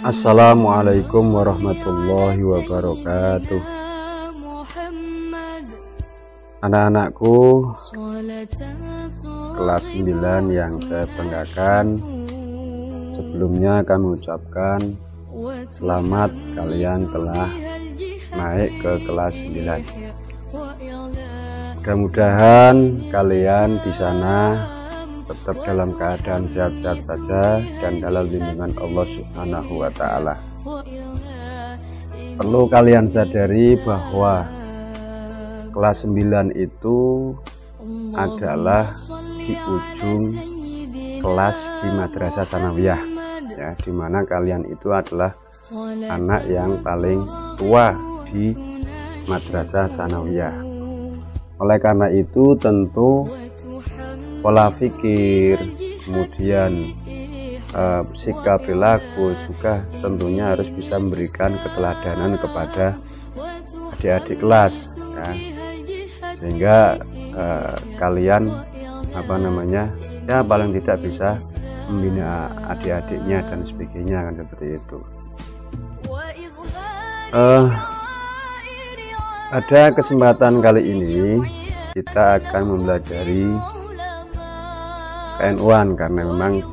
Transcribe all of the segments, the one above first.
Assalamualaikum warahmatullahi wabarakatuh. Anak-anakku kelas 9 yang saya banggakan, sebelumnya kami ucapkan selamat, kalian telah naik ke kelas 9. Mudah-mudahan kalian di sana tetap dalam keadaan sehat-sehat saja dan dalam lindungan Allah Subhanahu wa Ta'ala. Perlu kalian sadari bahwa kelas 9 itu adalah di ujung kelas di Madrasah Tsanawiyah, ya, dimana kalian itu adalah anak yang paling tua di Madrasah Tsanawiyah. Oleh karena itu tentu pola pikir, kemudian sikap perilaku juga tentunya harus bisa memberikan keteladanan kepada adik-adik kelas, ya, sehingga kalian ya paling tidak bisa membina adik-adiknya dan sebagainya, kan seperti itu. Pada kesempatan kali ini kita akan mempelajari KN1 karena memang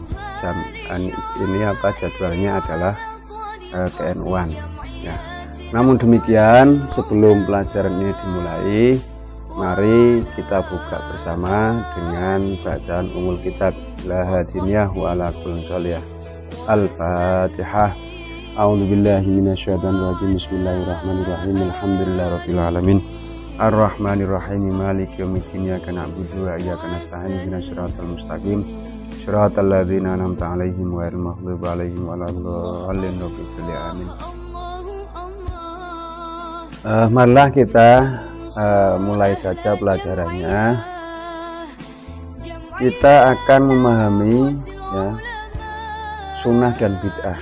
jadwalnya adalah KN1, ya. Namun demikian, sebelum pelajaran ini dimulai, mari kita buka bersama dengan bacaan umul kitab la hadiniyah wa ala kulli sholiyah. Al-Fatihah. A'udzubillahi minasyaitonir rajim. Bismillahirrahmanirrahim. Alhamdulillahirabbil alamin. Ar-Rahmanirrahim. Maliki yaumiddin. Iyyaka na'budu wa iyyaka nasta'in. Ihdinas siratal mustaqim. Shiratal ladzina an'amta 'alaihim ghairil maghdubi 'alaihim waladdallin. Amin. Marilah kita mulai saja pelajarannya. Kita akan memahami, ya, sunnah dan bid'ah,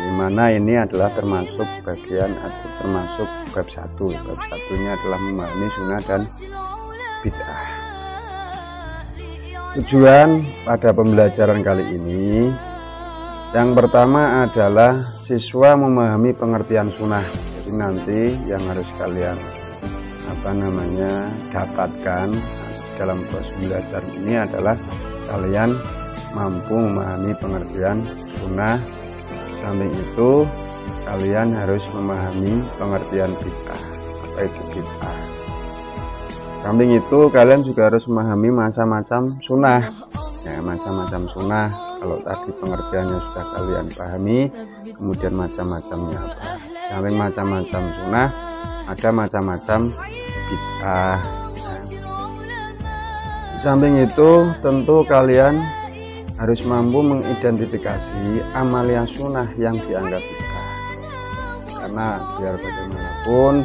dimana ini adalah termasuk bagian atau termasuk bab 1. Bab 1-nya adalah memahami sunnah dan bid'ah. Tujuan pada pembelajaran kali ini yang pertama adalah siswa memahami pengertian sunnah. Jadi nanti yang harus kalian dapatkan dalam proses belajar ini adalah kalian mampu memahami pengertian sunnah. Samping itu kalian harus memahami pengertian bid'ah. Apa itu bid'ah? Samping itu kalian juga harus memahami macam-macam sunnah, ya, macam-macam sunnah. Kalau tadi pengertiannya sudah kalian pahami, kemudian macam-macamnya apa? Samping macam-macam sunnah, ada macam-macam bid'ah. Di samping itu tentu kalian harus mampu mengidentifikasi amalia sunnah yang dianggap bid'ah, karena biar bagaimanapun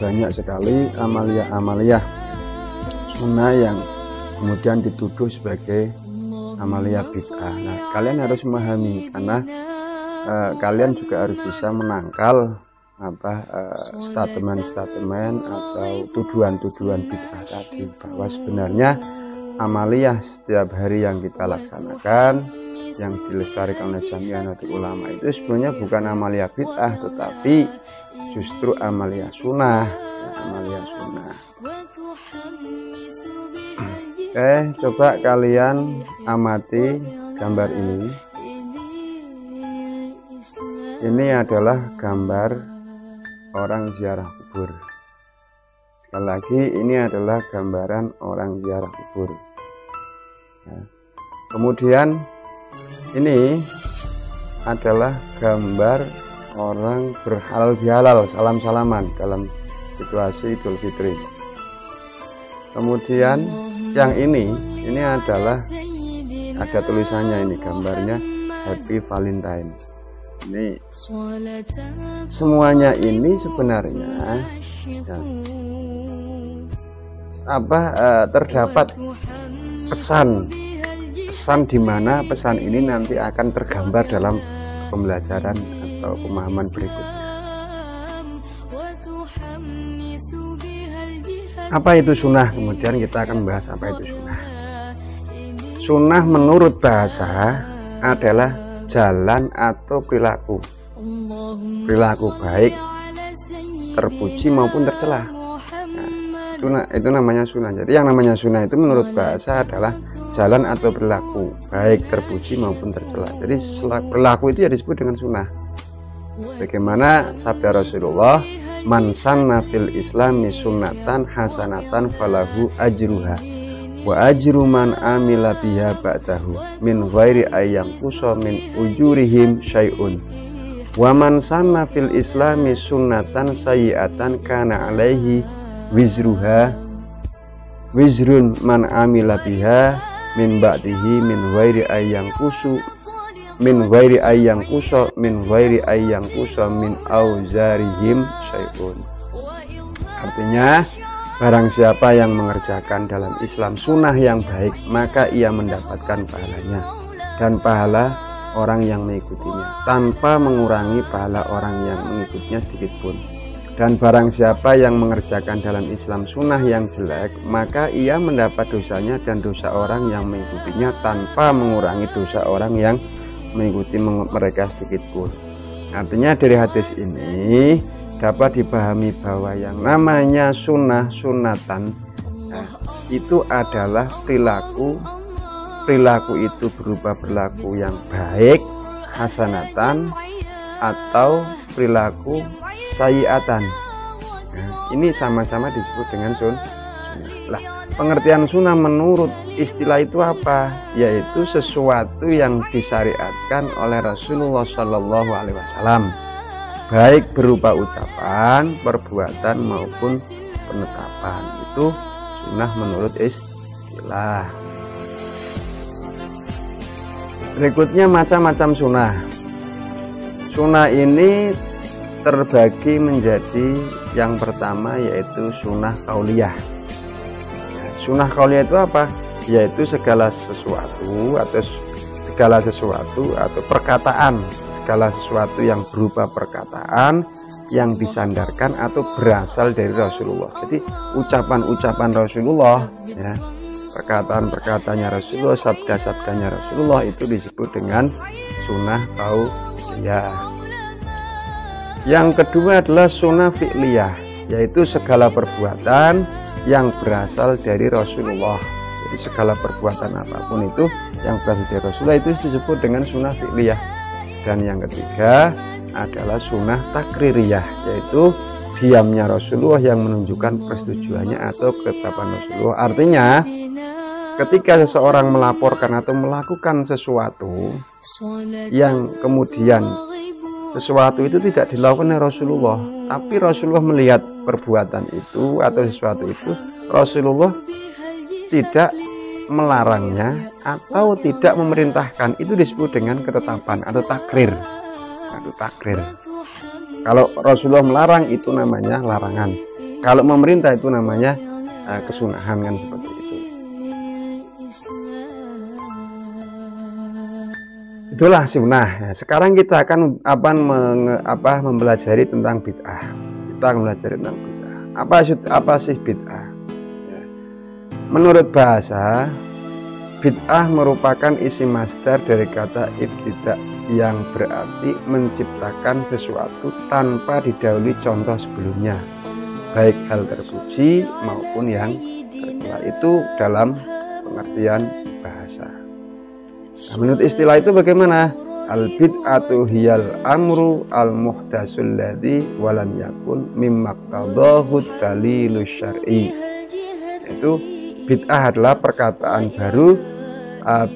banyak sekali amalia sunnah yang kemudian dituduh sebagai amalia bid'ah. Nah, kalian harus memahami, karena kalian juga harus bisa menangkal statement-statement atau tuduhan-tuduhan bid'ah tadi, bahwa sebenarnya amaliyah setiap hari yang kita laksanakan, yang dilestarikan oleh Jamiatul Ulama, itu sebenarnya bukan amaliyah bid'ah, tetapi justru amaliyah sunnah, amaliyah sunnah. Oke, coba kalian amati gambar ini. Ini adalah gambar orang ziarah kubur. Sekali lagi, ini adalah gambaran orang ziarah kubur, ya. Kemudian ini adalah gambar orang berhalal bihalal, salam-salaman dalam situasi Idul Fitri. Kemudian yang ini adalah ada tulisannya, ini gambarnya Happy Valentine. Ini semuanya ini sebenarnya, ya, terdapat pesan di mana pesan ini nanti akan tergambar dalam pembelajaran atau pemahaman berikutnya. Apa itu sunnah? Kemudian kita akan membahas apa itu sunnah. Sunnah menurut bahasa adalah jalan atau perilaku baik terpuji maupun tercela. Nah, itu namanya sunnah. Jadi yang namanya sunnah itu menurut bahasa adalah jalan atau perilaku baik terpuji maupun tercela. Jadi perilaku itu ya disebut dengan sunnah. Bagaimana sabda Rasulullah, man sanna fil islami sunnatan hasanatan falahu ajruha wa ajru man amila biha ba'dahu min ghairi ayyam qusa min ujurihim syai'un wa man sanna fil islami sunnatan sayyi'atan kana alaihi wizruha wizrun man amila biha min ba'dihi min ghairi ayyam qusu min ghairi ayyam qusa min ghairi ayyam qusa min auzarihim syai'un. Artinya barang siapa yang mengerjakan dalam Islam sunnah yang baik, maka ia mendapatkan pahalanya dan pahala orang yang mengikutinya tanpa mengurangi pahala orang yang mengikutinya sedikit pun. Dan barang siapa yang mengerjakan dalam Islam sunnah yang jelek, maka ia mendapat dosanya dan dosa orang yang mengikutinya tanpa mengurangi dosa orang yang mengikuti mereka sedikit pun. Artinya dari hadis ini dapat dipahami bahwa yang namanya sunnatan itu adalah perilaku itu berupa perilaku yang baik hasanatan atau perilaku sayyiatan. Ini sama-sama disebut dengan sunnah. Lah, pengertian sunnah menurut istilah itu apa? Yaitu sesuatu yang disyariatkan oleh Rasulullah Shallallahu Alaihi Wasallam, baik berupa ucapan, perbuatan maupun penetapan. Itu sunnah menurut istilah. Berikutnya macam-macam sunnah. Sunnah ini terbagi menjadi yang pertama yaitu sunnah qauliyah. Sunnah qauliyah itu apa? Yaitu segala sesuatu atau perkataan, segala sesuatu yang berupa perkataan yang disandarkan atau berasal dari Rasulullah. Jadi ucapan-ucapan Rasulullah, ya, perkataan-perkataannya Rasulullah, sabda-sabdanya Rasulullah itu disebut dengan sunnah qauliyah. Yang kedua adalah sunnah fi'liyah, yaitu segala perbuatan yang berasal dari Rasulullah. Jadi segala perbuatan apapun itu yang berasal dari Rasulullah itu disebut dengan sunnah fi'liyah. Dan yang ketiga adalah sunnah takririyah, yaitu diamnya Rasulullah yang menunjukkan persetujuannya atau ketetapan Rasulullah. Artinya ketika seseorang melaporkan atau melakukan sesuatu yang kemudian sesuatu itu tidak dilakukan oleh Rasulullah, tapi Rasulullah melihat perbuatan itu atau sesuatu itu, Rasulullah tidak melarangnya atau tidak memerintahkan, itu disebut dengan ketetapan atau takrir. Kalau Rasulullah melarang itu namanya larangan, kalau memerintah itu namanya kesunahan, kan seperti itu. Itulah sunnah. Sekarang kita akan mempelajari tentang bid'ah. Kita akan belajar tentang bid'ah. Apa sih bid'ah? Ya. Menurut bahasa, bid'ah merupakan isim masdar dari kata ibtida yang berarti menciptakan sesuatu tanpa didahului contoh sebelumnya, baik hal terpuji maupun yang tercela. Itu dalam pengertian bahasa. Nah, menurut istilah itu bagaimana? Al-bid'atu hiyal amru al-muhdatsul ladzi walam yakun mimmaktadahu dalilus syar'i. Itu bid'ah adalah perkataan baru,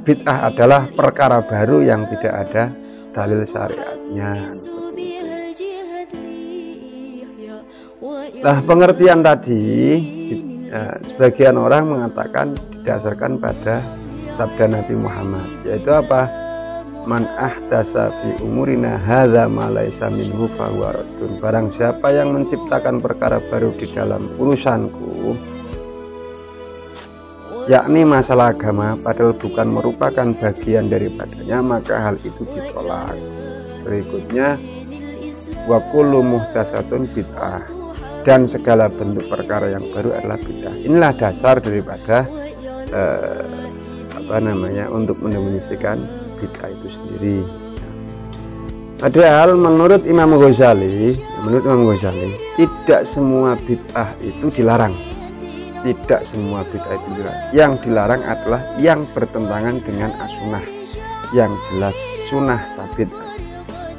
bid'ah adalah perkara baru yang tidak ada dalil syariatnya. Nah, pengertian tadi sebagian orang mengatakan didasarkan pada sabda Nabi Muhammad, yaitu apa? Man ahdasa fi umurina hadza ma laisa minhu fa huwa raddun. Barang siapa yang menciptakan perkara baru di dalam urusanku, yakni masalah agama, padahal bukan merupakan bagian daripadanya, maka hal itu ditolak. Berikutnya, wa kullu muhdatsatun bid'ah, dan segala bentuk perkara yang baru adalah bid'ah. Inilah dasar daripada untuk mendefinisikan bid'ah itu sendiri. Padahal menurut Imam Ghazali, tidak semua bid'ah itu dilarang. Tidak semua bid'ah itu dilarang. Yang dilarang adalah yang bertentangan dengan as-sunnah, yang jelas sunnah sabit,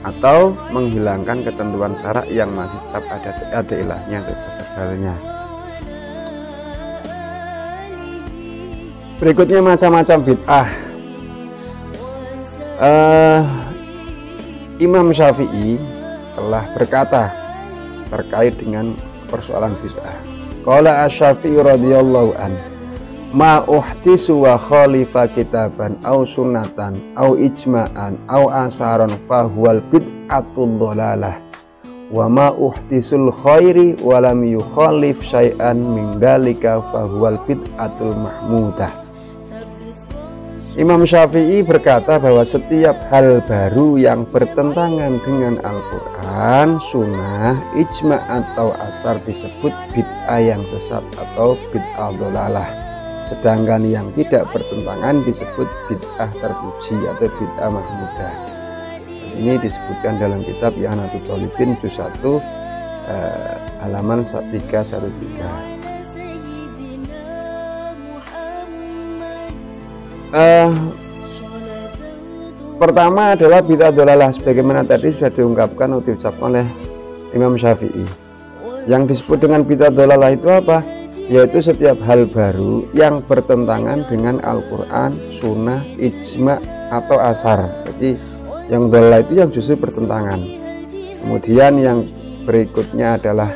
atau menghilangkan ketentuan syarak yang masih tetap ada ilahnya atau dasar dalilnya. Berikutnya macam-macam bid'ah. Imam Syafi'i telah berkata terkait dengan persoalan bid'ah. Qala Asy-Syafi'i radhiyallahu an, ma uhtisu wa khalifa kitaban au sunnatan au ijma'an au asaran fa huwal bid'atul dhalalah wa ma uhtisul khairi wa lam yukhalif syai'an min dzalika fa huwal bid'atul mahmudah. Imam Syafi'i berkata bahwa setiap hal baru yang bertentangan dengan Al-Quran, sunnah, ijma' atau asar disebut bid'ah yang sesat atau bid'ah dhalalah. Sedangkan yang tidak bertentangan disebut bid'ah terpuji atau bid'ah mahmudah. Ini disebutkan dalam kitab Ihanatul Thalibin juz 1 halaman 313. Pertama adalah bid'ah dhalalah, sebagaimana tadi sudah diungkapkan atau diucapkan oleh Imam Syafi'i. Yang disebut dengan bid'ah dhalalah itu apa? Yaitu setiap hal baru yang bertentangan dengan Al-Quran, sunnah, ijma' atau asar. Jadi yang dhalalah itu yang justru bertentangan. Kemudian yang berikutnya adalah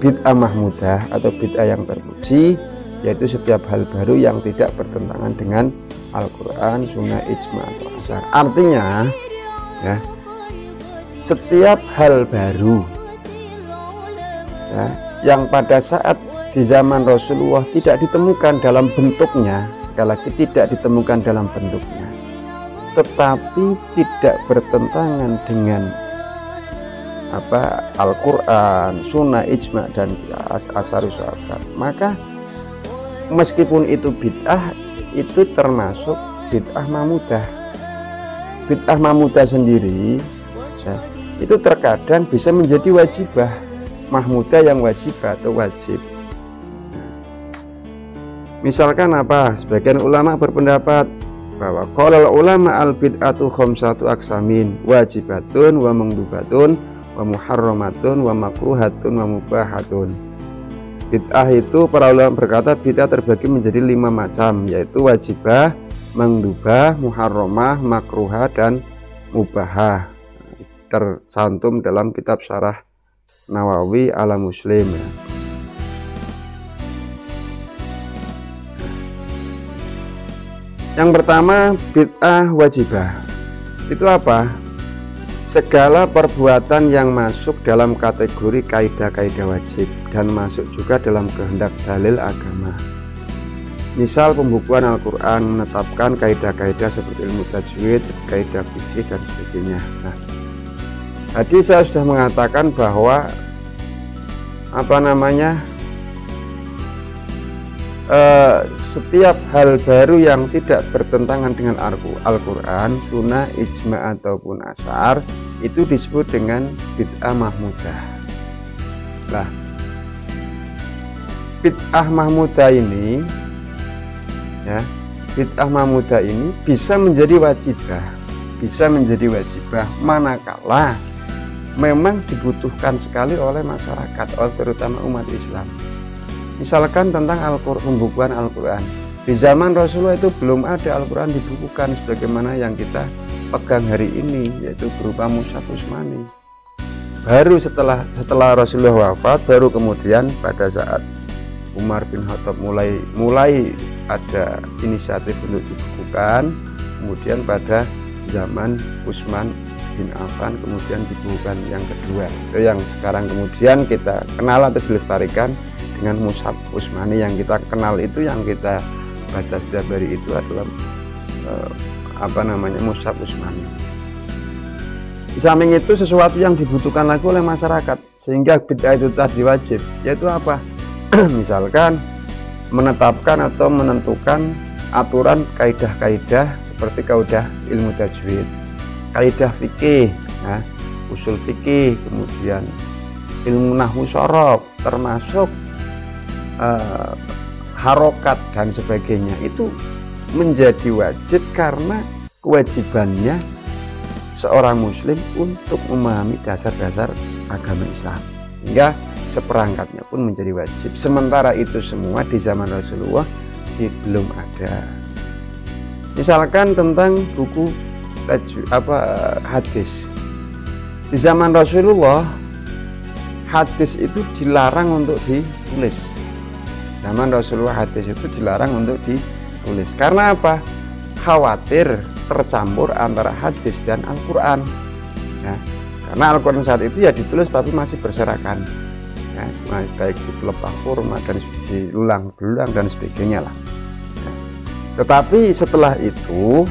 bid'ah mahmudah atau bid'ah yang terpuji, yaitu setiap hal baru yang tidak bertentangan dengan Al-Quran, sunnah, ijma' atau asar. Artinya ya, setiap hal baru ya, yang pada saat di zaman Rasulullah tidak ditemukan dalam bentuknya, sekali lagi tidak ditemukan dalam bentuknya, tetapi tidak bertentangan dengan Al-Quran, sunnah, ijma' dan asarus sahabat, maka meskipun itu bid'ah, itu termasuk bid'ah mahmudah. Bid'ah mahmudah sendiri ya, itu terkadang bisa menjadi wajibah, mahmudah yang wajibah atau wajib. Misalkan apa? Sebagian ulama berpendapat bahwa qala ulama al bid'atu khamsatu aqsamin, wajibatun wa mandhubatun wa muharramatun wa makruhatun wa mubahatun. Bid'ah itu para ulama berkata bid'ah terbagi menjadi 5 macam, yaitu wajibah, mandubah, muharramah, makruhah, dan mubahah. Tercantum dalam kitab Syarah Nawawi ala Muslim. Yang pertama, bid'ah wajibah. Itu apa? Segala perbuatan yang masuk dalam kategori kaidah-kaidah wajib dan masuk juga dalam kehendak dalil agama. Misal pembukuan Al-Quran menetapkan kaidah-kaidah seperti ilmu tajwid, kaidah fikih dan sebagainya. Nah, tadi saya sudah mengatakan bahwa setiap hal baru yang tidak bertentangan dengan Al-Quran, sunnah, ijma' ataupun asar itu disebut dengan bid'ah mahmudah. Nah, bid'ah mahmudah ini ya, bid'ah mahmudah ini bisa menjadi wajibah, manakala memang dibutuhkan sekali oleh masyarakat, terutama umat Islam. Misalkan tentang pembukuan Al-Quran, di zaman Rasulullah itu belum ada Al-Quran dibukukan sebagaimana yang kita pegang hari ini, yaitu berupa mushaf Utsmani. Baru setelah Rasulullah wafat, baru kemudian pada saat Umar bin Khattab mulai ada inisiatif untuk dibukukan. Kemudian pada zaman Utsman bin Affan kemudian dibukukan yang kedua, itu yang sekarang kemudian kita kenal atau dilestarikan dengan mushaf Utsmani. Yang kita kenal itu, yang kita baca setiap hari itu adalah mushaf Utsmani. Di samping itu sesuatu yang dibutuhkan lagi oleh masyarakat sehingga bid'ah itu tadi wajib, yaitu apa? Misalkan menetapkan atau menentukan aturan kaidah-kaidah seperti kaidah ilmu tajwid, kaidah fikih, Nah, usul fikih, kemudian ilmu nahwu shorof, termasuk harokat dan sebagainya, itu menjadi wajib karena kewajibannya seorang muslim untuk memahami dasar-dasar agama Islam, sehingga seperangkatnya pun menjadi wajib. Sementara itu semua di zaman Rasulullah belum ada. Misalkan tentang buku hadis, di zaman Rasulullah hadis itu dilarang untuk ditulis. Zaman Rasulullah hadis itu dilarang untuk ditulis. Karena apa? Khawatir tercampur antara hadis dan Al-Quran. Ya, karena Al-Quran saat itu ya ditulis tapi masih berserakan, ya, baik di pelepah kurma dan diulang-ulang dan sebagainya lah. Ya. Tetapi setelah itu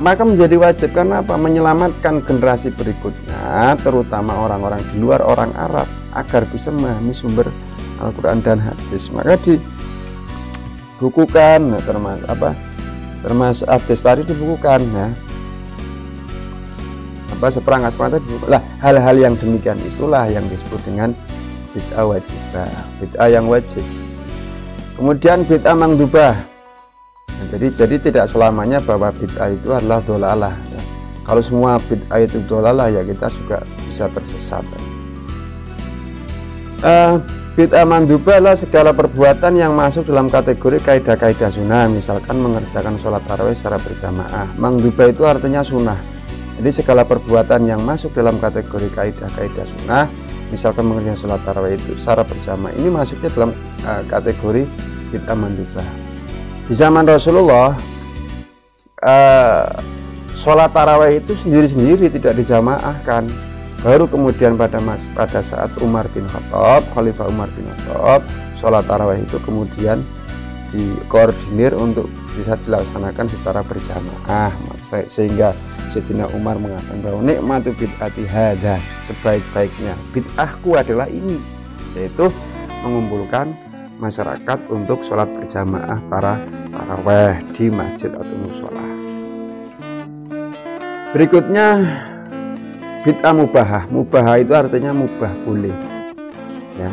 maka menjadi wajib, karena apa? Menyelamatkan generasi berikutnya, terutama orang-orang di luar orang Arab, agar bisa memahami sumber Al-Quran dan hadis. Maka dibukukan, termasuk hadis tadi dibukukan, ya. Seperangkat lah, hal-hal yang demikian itulah yang disebut dengan bid'ah wajibah, bid'ah yang wajib. Kemudian bid'ah mandubah. Nah, jadi tidak selamanya bahwa bid'ah itu adalah dolalah, ya. Kalau semua bid'ah itu dolalah, ya kita juga bisa tersesat. Bid'ah mandubah adalah segala perbuatan yang masuk dalam kategori kaidah-kaidah sunnah. Misalkan mengerjakan sholat tarawih secara berjamaah. Mandubah itu artinya sunnah. Jadi segala perbuatan yang masuk dalam kategori kaidah-kaidah sunnah, misalkan mengerjakan sholat tarawih itu secara berjamaah, ini masuknya dalam kategori bid'ah mandubah. Di zaman Rasulullah sholat tarawih itu sendiri-sendiri, tidak dijamaahkan. Baru kemudian pada saat Umar bin Khattab, Khalifah Umar bin Khattab, sholat tarawih itu kemudian dikoordinir untuk bisa dilaksanakan secara berjamaah, sehingga Sayyidina Umar mengatakan bahwa nikmatu bid'ati hadza, sebaik-baiknya bid'ahku adalah ini, yaitu mengumpulkan masyarakat untuk sholat berjamaah tarawih di masjid atau mushola. Berikutnya bid'ah mubahah. Mubahah itu artinya mubah, boleh, ya.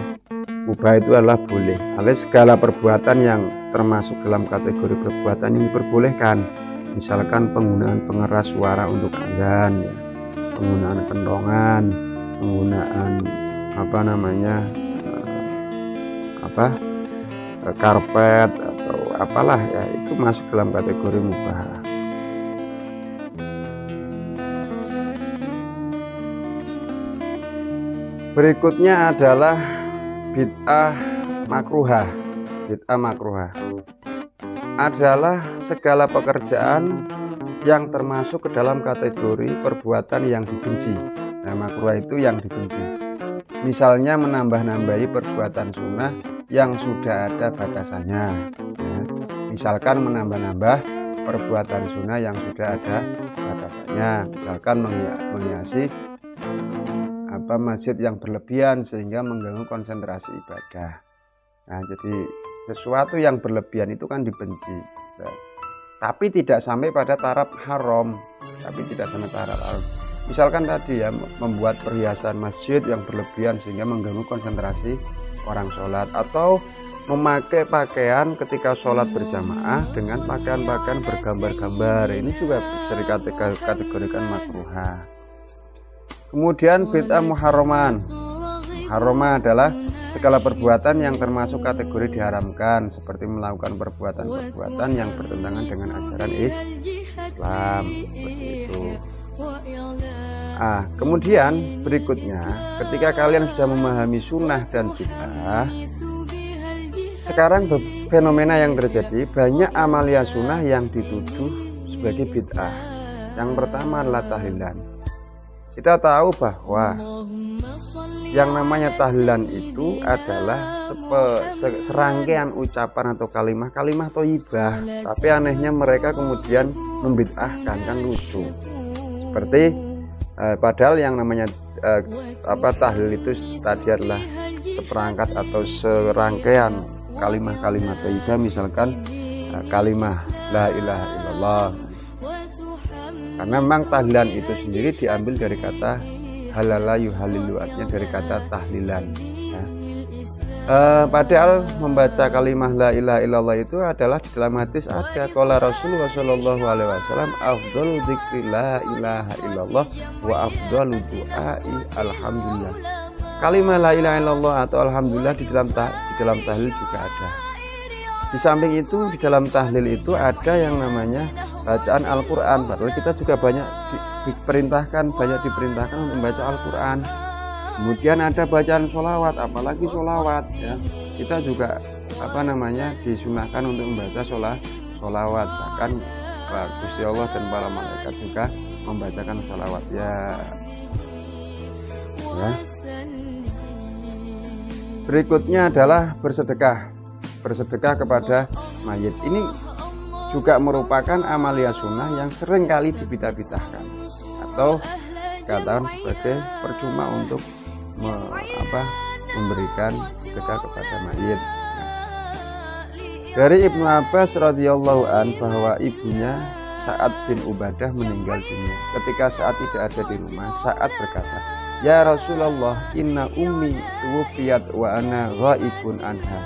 Mubah itu adalah boleh, alias segala perbuatan yang termasuk dalam kategori perbuatan yang diperbolehkan. Misalkan penggunaan pengeras suara untuk azan, ya. Penggunaan kentongan, penggunaan karpet atau apalah, ya, itu masuk dalam kategori mubah. Berikutnya adalah bid'ah makruhah. Bid'ah makruhah adalah segala pekerjaan yang termasuk ke dalam kategori perbuatan yang dibenci. Nah, makruhah itu yang dibenci. Misalnya menambah-nambahi perbuatan sunnah yang sudah ada batasannya, ya. Misalkan menambah-nambah perbuatan sunnah yang sudah ada batasannya. Misalkan menghiasi masjid yang berlebihan sehingga mengganggu konsentrasi ibadah. Nah, jadi sesuatu yang berlebihan itu kan dibenci, nah, tapi tidak sampai pada taraf haram. Misalkan tadi, ya, membuat perhiasan masjid yang berlebihan sehingga mengganggu konsentrasi orang sholat, atau memakai pakaian ketika sholat berjamaah dengan pakaian-pakaian bergambar-gambar, ini juga bisa dikategorikan makruhah. Kemudian bid'ah muharraman. Muharramah adalah segala perbuatan yang termasuk kategori diharamkan, seperti melakukan perbuatan-perbuatan yang bertentangan dengan ajaran Islam, seperti itu. Kemudian berikutnya, ketika kalian sudah memahami sunnah dan bid'ah, sekarang fenomena yang terjadi, banyak amalia sunnah yang dituduh sebagai bid'ah. Yang pertama adalah tahlilan. Kita tahu bahwa yang namanya tahlilan itu adalah serangkaian ucapan atau kalimah thayyibah, tapi anehnya mereka kemudian membid'ahkan, kan lucu. Seperti padahal yang namanya tahlil itu tadi adalah seperangkat atau serangkaian kalimah thayyibah, misalkan kalimah la ilaha illallah, Karena memang tahlilan itu sendiri diambil dari kata halala yuhalilu, artinya dari kata tahlilan ya. Padahal membaca kalimah la ilaha illallah itu adalah di dalam hadis ada qala Rasulullah sallallahu alaihi wasallam afdhalu dzikri la ilaha illallah wa afdhalu du'ai alhamdulillah. Kalimah la ilaha illallah atau alhamdulillah di dalam tahlil juga ada. Di samping itu di dalam tahlil itu ada yang namanya bacaan Al-Qur'an. Padahal kita juga banyak diperintahkan untuk membaca Al-Qur'an. Kemudian ada bacaan sholawat, apalagi sholawat ya. Kita juga disunahkan untuk membaca sholawat. Bahkan Gusti Allah dan para malaikat juga membacakan sholawat ya. Berikutnya adalah bersedekah kepada mayit. Ini juga merupakan amalia sunnah yang sering kali dibid'ah-bid'ahkan atau dikatakan sebagai percuma untuk memberikan sedekah kepada mayit. Dari Ibnu Abbas radhiyallahu an bahwa ibunya Sa'ad bin Ubadah meninggal dunia. Ketika Sa'ad tidak ada di rumah, Sa'ad berkata, "Ya Rasulullah, inna ummi tuwfiyat wa ana ghaibun anha.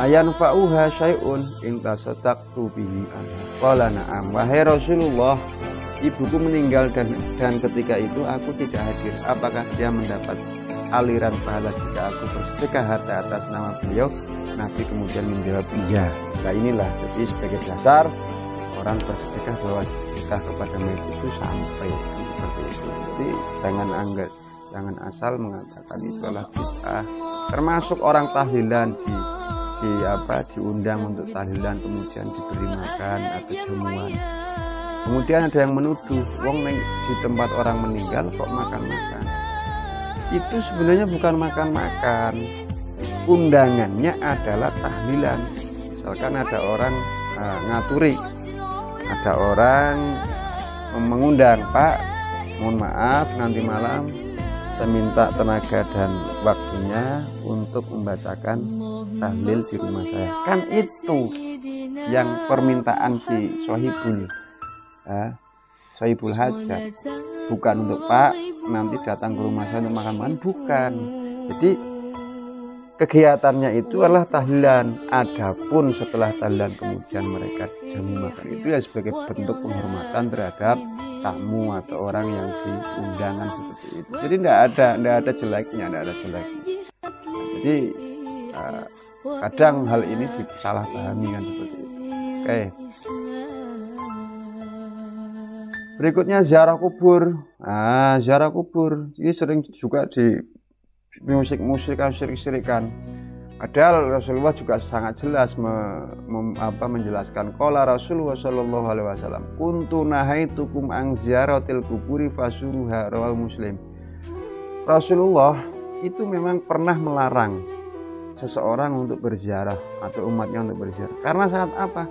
Ayanfa'uha syai'un in tasaddaqtu bihi anha." Qala na'am. Wahai Rasulullah, ibuku meninggal dan ketika itu aku tidak hadir. Apakah dia mendapat aliran pahala jika aku bersedekah harta atas nama beliau? Nabi kemudian menjawab iya. Nah inilah jadi sebagai dasar orang bersedekah bahwa sedekah kepada mayit itu sampai seperti itu. Jadi jangan asal mengatakan itu adalah bid'ah. Termasuk orang tahlilan diundang untuk tahlilan kemudian diberi makan atau jamuan. Kemudian ada yang menuduh, wong di tempat orang meninggal kok makan-makan. Itu sebenarnya bukan makan-makan. Undangannya adalah tahlilan. Misalkan ada orang ngaturi, ada orang mengundang, Pak, mohon maaf nanti malam saya minta tenaga dan waktunya untuk membacakan tahlil di rumah saya. Kan itu yang permintaan si sohibul hajat, bukan untuk Pak nanti datang ke rumah saya untuk makan-makan, bukan. Jadi kegiatannya itu adalah tahlilan. Adapun setelah tahlilan kemudian mereka dijamu makan, itu ya sebagai bentuk penghormatan terhadap tamu atau orang yang diundangan seperti itu. Jadi tidak ada jeleknya. Jadi kadang hal ini disalahpahami kan seperti itu. Oke. Berikutnya ziarah kubur. Ziarah kubur ini sering juga di musik syirik-syirikan. Padahal Rasulullah juga sangat jelas menjelaskan qala Rasulullah sallallahu alaihi wasallam kuntu nahaitukum an ziyaratil kuburi fasuruha rawahu Muslim. Rasulullah itu memang pernah melarang seseorang untuk berziarah atau umatnya untuk berziarah. Karena saat apa?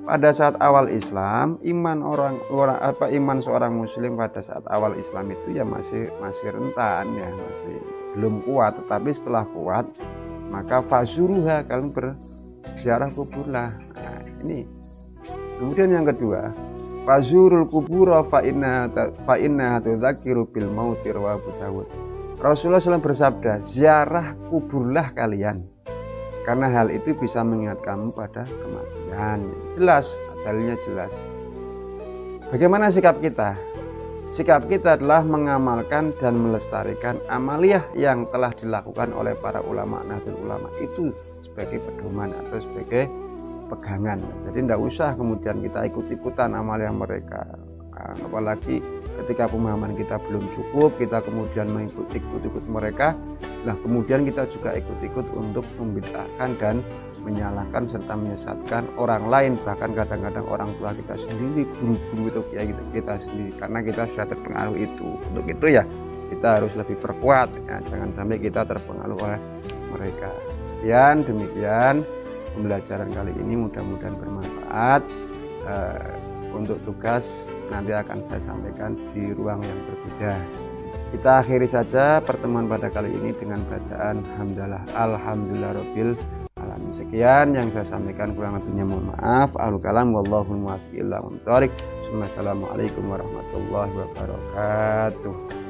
Pada saat awal Islam, iman seorang muslim pada saat awal Islam itu ya masih rentan ya, masih belum kuat. Tetapi setelah kuat, maka fazuruha, kalian berziarah kuburlah. Nah, ini. Kemudian yang kedua, fazurul kubura fa inna tudzakiru bil mauti rawahu Abu Dawud. Rasulullah SAW bersabda, ziarah kuburlah kalian, karena hal itu bisa mengingat kamu pada kematian. Jelas, dalilnya jelas. Bagaimana sikap kita? Sikap kita adalah mengamalkan dan melestarikan amaliyah yang telah dilakukan oleh para ulama Nahdlatul Ulama itu sebagai pedoman atau sebagai pegangan. Jadi tidak usah kemudian kita ikut-ikutan amaliyah mereka. Apalagi ketika pemahaman kita belum cukup, kita kemudian ikut mereka. Nah kemudian kita juga ikut-ikut untuk membid'ahkan dan menyalahkan serta menyesatkan orang lain, bahkan kadang-kadang orang tua kita sendiri, guru-guru itu ya kita sendiri, karena kita sudah terpengaruh itu. Untuk itu ya kita harus lebih perkuat ya, jangan sampai kita terpengaruh oleh mereka. Sekian demikian pembelajaran kali ini, mudah-mudahan bermanfaat. Untuk tugas nanti akan saya sampaikan di ruang yang berbeda. Kita akhiri saja pertemuan pada kali ini dengan bacaan hamdalah alhamdulillahirabbil alamin. Sekian yang saya sampaikan, kurang lebihnya mohon maaf. Ahlul kalam wallahu muwaffiq ila Wassalamualaikum warahmatullahi wabarakatuh.